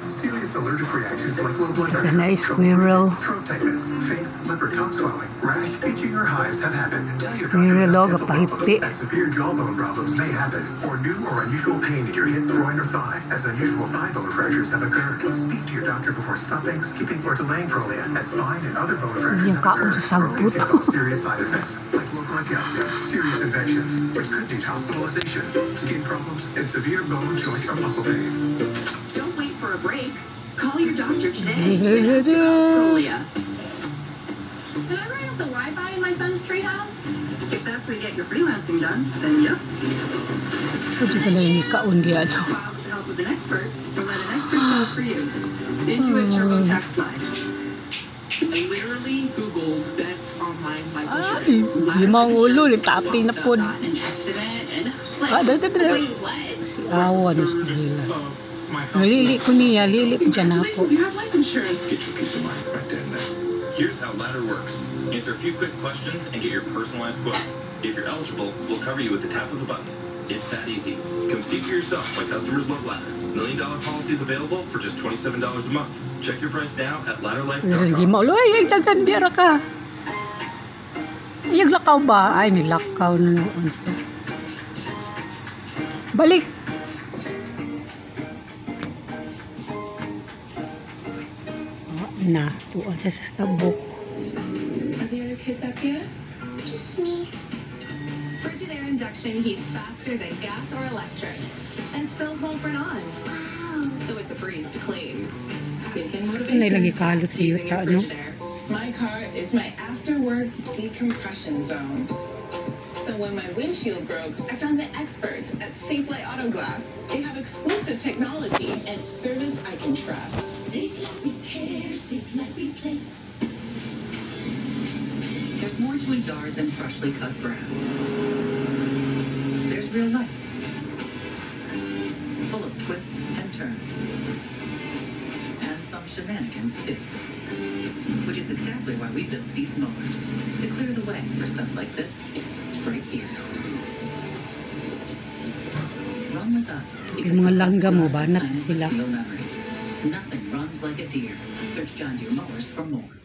Serious allergic reactions like low blood Ito pressure, na Squirrel. throat tightness, face, lip, or tongue swelling, rash, itching, or hives have happened. Tell your Squirrel, doctor about dental kapahiti. problems, as severe jawbone problems may happen, or new or unusual pain in your hip, groin, or thigh, as unusual thigh bone fractures have occurred. Speak to your doctor before stopping, skipping, or delaying prolia, as spine and other bone fractures have occurred. Prolia can cause serious side effects, like low blood calcium, serious infections, which could need hospitalization, skin problems, and severe bone, joint, or muscle pain. Don't wait for a break. Call your doctor today and ask about Prolia. Can I run off the Wi-Fi in my son's treehouse? If that's where you get your freelancing done, then yep. So, di ka na yung ikaon diyan. File with the help of an expert, or let an expert file for you. Intuit TurboTax Slide. I literally Googled best online life insurance. Yung mga ulo, tapping na po. An estimate and wait, what? Si Awa na Squirrel. Lili ko niya, lili po dyan ako. You have life insurance. Get your peace of mind right there and then. Here's how Ladder works. Answer a few quick questions and get your personalized quote. If you're eligible, we'll cover you with the tap of a button. It's that easy. Come see for yourself why customers love Ladder. $1 million policies available for just $27 a month. Check your price now at ladderlife.com. Ay, dagan dira ka. Ay, lakaw ba? Ay, nilakaw na noon. Balik. Na, tuon sa sastabok. Are the other kids up yet? Just me. Frigidaire induction heats faster than gas or electric, and spills won't burn on. Wow. So it's a breeze to clean. Bacon Ano lagi motivation. kalot si Using Yuta, a no? Frigidaire. My car is my after-work decompression zone. So when my windshield broke, I found the experts at Safelight Auto Glass. They have exclusive technology and service I can trust. Safelight Repair, Safelight Replace. There's more to a yard than freshly cut grass. There's real life, full of twists and turns, and some shenanigans too. Which is exactly why we built these mowers, to clear the way for stuff like this right here. Run with us. Yung mga langga mo, banat sila. Nothing runs like a deer. Search John Deere mowers for more.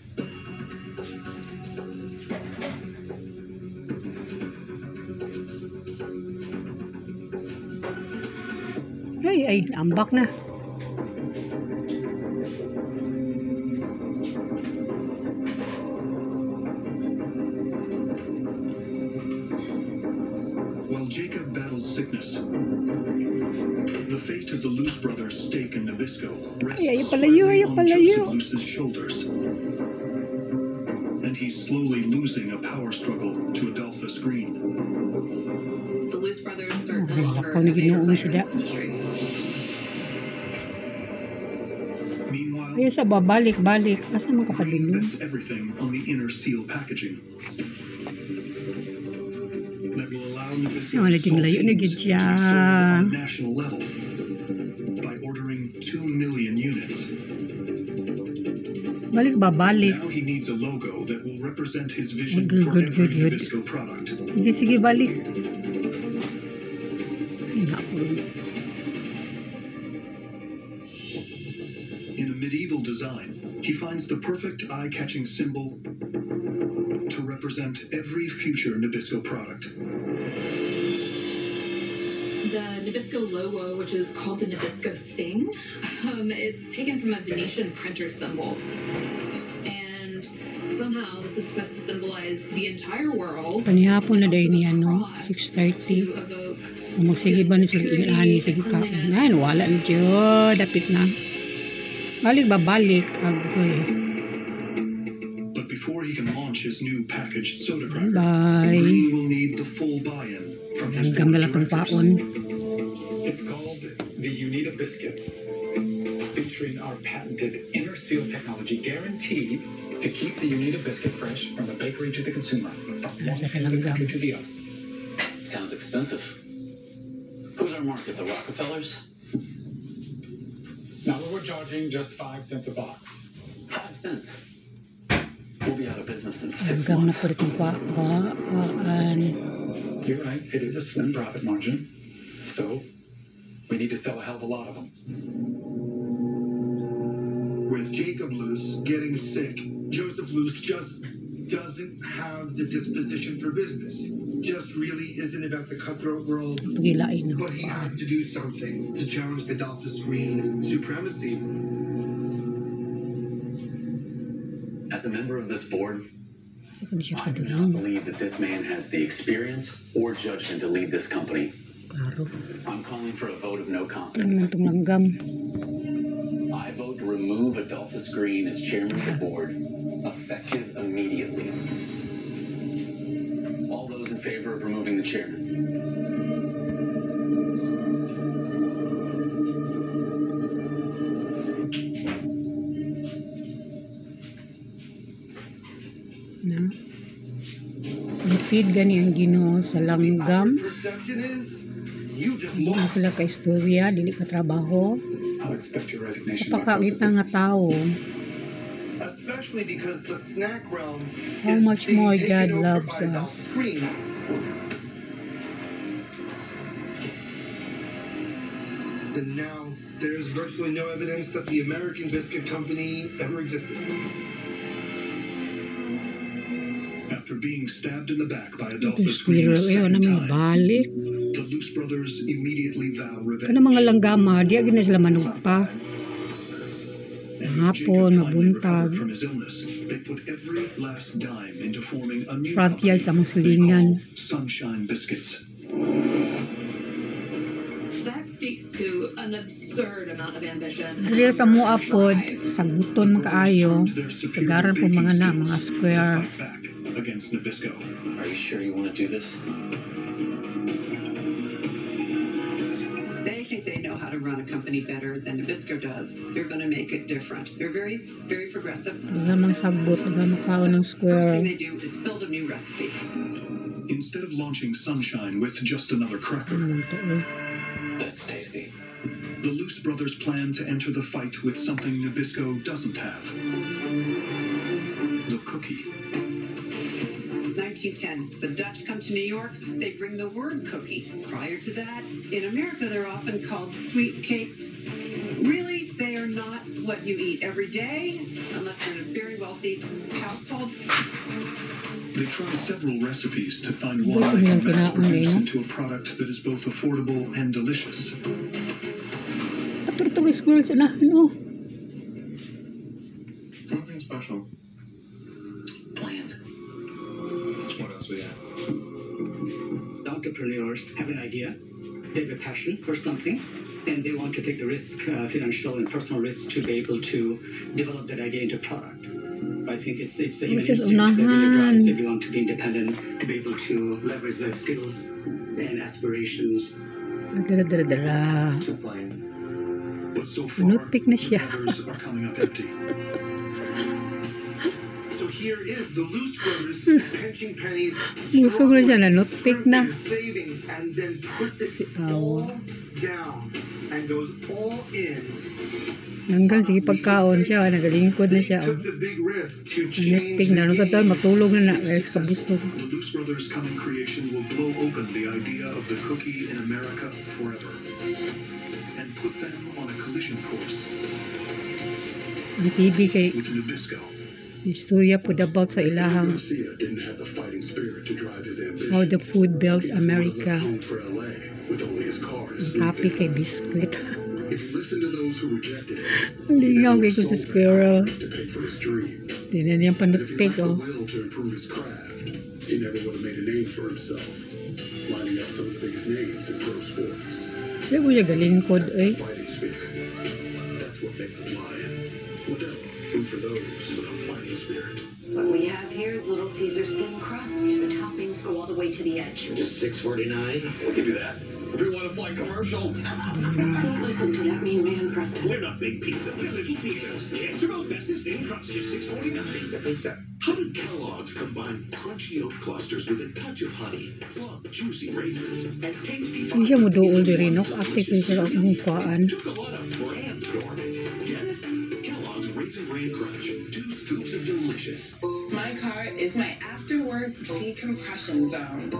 Ay, ambak na. While Jacob battles sickness, the fate of the Luce brothers, Steak and Nabisco, rests squarely on Joseph Luce's shoulders. And he's slowly losing a power struggle to Adolphus Green. The Luce brothers are no Ay, longer lakaw a na major ginoon player in sila. this industry. Meanwhile, Ay, sa babalik-balik. Asa Green makapadulong? bets everything on the inner seal packaging. That will allow Nabisco Ano, naging layo na gid siya. on a national level by ordering 2 million units. Balik. Now he needs a logo that will represent his vision Good, for good, every good, good. Nabisco product. Sige, balik. Ay, naku. In a medieval design, he finds the perfect eye-catching symbol to represent every future Nabisco product. The Nabisco logo, which is called the Nabisco thing, it's taken from a Venetian printer symbol. And somehow this is supposed to symbolize the entire world. Panihapon na dahil niya, no? To 6:30. evoke Sige ba na sila inani sa gikaon? Ay, wala na dyan. Dapit na. Balik. Agoy. But before he can launch his new packaged soda cracker, Bye. Green will need the full buy-in from his Hanggang board na of lang directors. paon. It's called the Unita Biscuit, featuring our patented inner seal technology guaranteed to keep the Unita Biscuit fresh from the bakery to the consumer, from one end of the country to the other. Sounds expensive. Who's our market, the Rockefellers? Now we're charging just 5 cents a box. 5 cents. We'll be out of business in 6 Hanggang na months. po rin kwaan. You're right, it is a slim profit margin. So, we need to sell a hell of a lot of them. With Jacob Luce getting sick, Joseph Luce just doesn't have the disposition for business. Just really isn't about the cutthroat world. But he had to do something to challenge the Adolphus Green's supremacy. As a member of this board, I do not believe that this man has the experience or judgment to lead this company. I'm calling for a vote of no confidence. I vote to remove Adolphus Green as chairman of the board, effective immediately. All those in favor of removing the chairman? Na feed gani ang Ginoo sa langgam. Hindi sila ka istorya, dili ka trabaho. Sa pakakita nga tao. Especially because the snack realm how much more God loves us. And now there's virtually no evidence that the American Biscuit Company ever existed. After being stabbed in the back by Adolphus Green Squirrel, second time, balik. the Luce brothers immediately vow revenge. Kana mga langgama, di agad na sila manugpa. Hapon, mabuntag. Frontier sa mga silingan. Sunshine biscuits. That speaks to an absurd amount of ambition. Dili sa mo apod, sagbuton makaayo, sagaran po mga na, mga square. Against Nabisco. Are you sure you want to do this? They think they know how to run a company better than Nabisco does. They're going to make it different. They're very, very progressive. Nagamang sagbot, nagamang kao ng square. First thing they do is build a new recipe. Instead of launching Sunshine with just another cracker, that's tasty. The Luce brothers plan to enter the fight with something Nabisco doesn't have. The cookie. 1910, the Dutch come to New York, they bring the word cookie. Prior to that, in America, they're often called sweet cakes. Really, they are not what you eat every day, unless you're in a very wealthy household. They try several recipes to find one that can mass produce into a product that is both affordable and delicious. Paturto may squirrel sila, ano? Nothing special. Entrepreneurs have an idea, they have a passion for something, and they want to take the risk, financial and personal risk, to be able to develop that idea into product. I think it's a human instinct that really drives everyone to be independent, to be able to leverage their skills and aspirations. But so far, others are coming up empty. So here is the Luce brothers pinching pennies, Musog na siya na notpick na. saving, and then puts it all down and goes all in. Hanggang sige pagkaon siya, nagalingkod na siya. Took the big risk to change Notpick na, nung katawin matulog na na, guys, kabusog. The Luce brothers' coming creation will blow open the idea of the cookie in America forever and put them on a collision course Ang TV kay with Nabisco. istorya po about sa ilahang how the food built America. Ang topic kay biscuit. Ang lingaw kay ko sa squirrel. Tinan niyang panutpik, oh. He never would have made a name for himself, lining up some of the biggest names in pro sports. Kaya mo siya galingkod, eh. Fighting spirit. That's what makes a lion. Modelo, root for those with a fighting spirit. What we have here is Little Caesar's thin crust. The toppings go all the way to the edge. Just $6.49. We can do that. If you want to fly commercial. Don't listen to that mean man, Preston. We're not big pizza. We're Little Caesars. The extra most bestest thin crust, just $6.49. Pizza. How did Kellogg's combine crunchy oat clusters with a touch of honey, plump, juicy raisins, and tasty Hindi siya mo dool di rin, no? Active din siya ang kuhaan. Took a lot of brainstorming. Get it? Kellogg's Raisin Bran Crunch. 2 scoops of delicious. My car is my after-work decompression zone.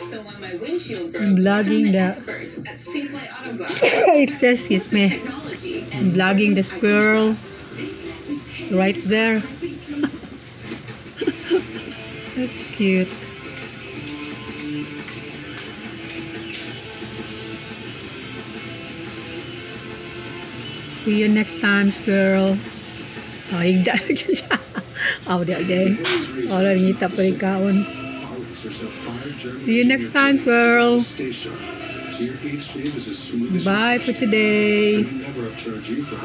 So when my windshield broke, I'm vlogging the experts at Safe Light Auto Glass. it says, excuse me, I'm vlogging the squirrel. It's right there. That's cute. See you next time, squirrel. Oh, higda na siya. Oh, di. Oh, nangita pa rin kaon. See you next time, squirrel. Bye for today.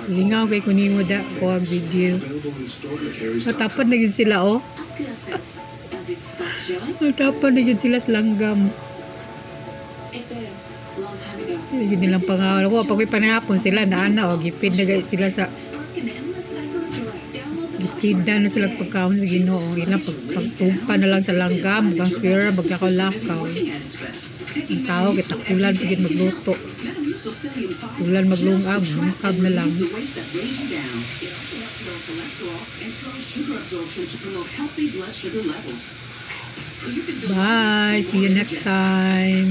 Lingaw kay kunin mo da ko ang video. Matapad na yun sila, oh. Matapad na yun sila sa langgam. Yun nilang pangalan ko. Pag panahapon sila, naana, oh. Gipid na guys sila sa... Gipid na sila pagkaon sa Ginoo. Ilang pagtumpa na lang sa langgam. Mukhang squirrel, magkakalakaw. Ang tao, kita kulan pagin magluto. Kulan maglungab, mangkab na lang. Bye! See you next time!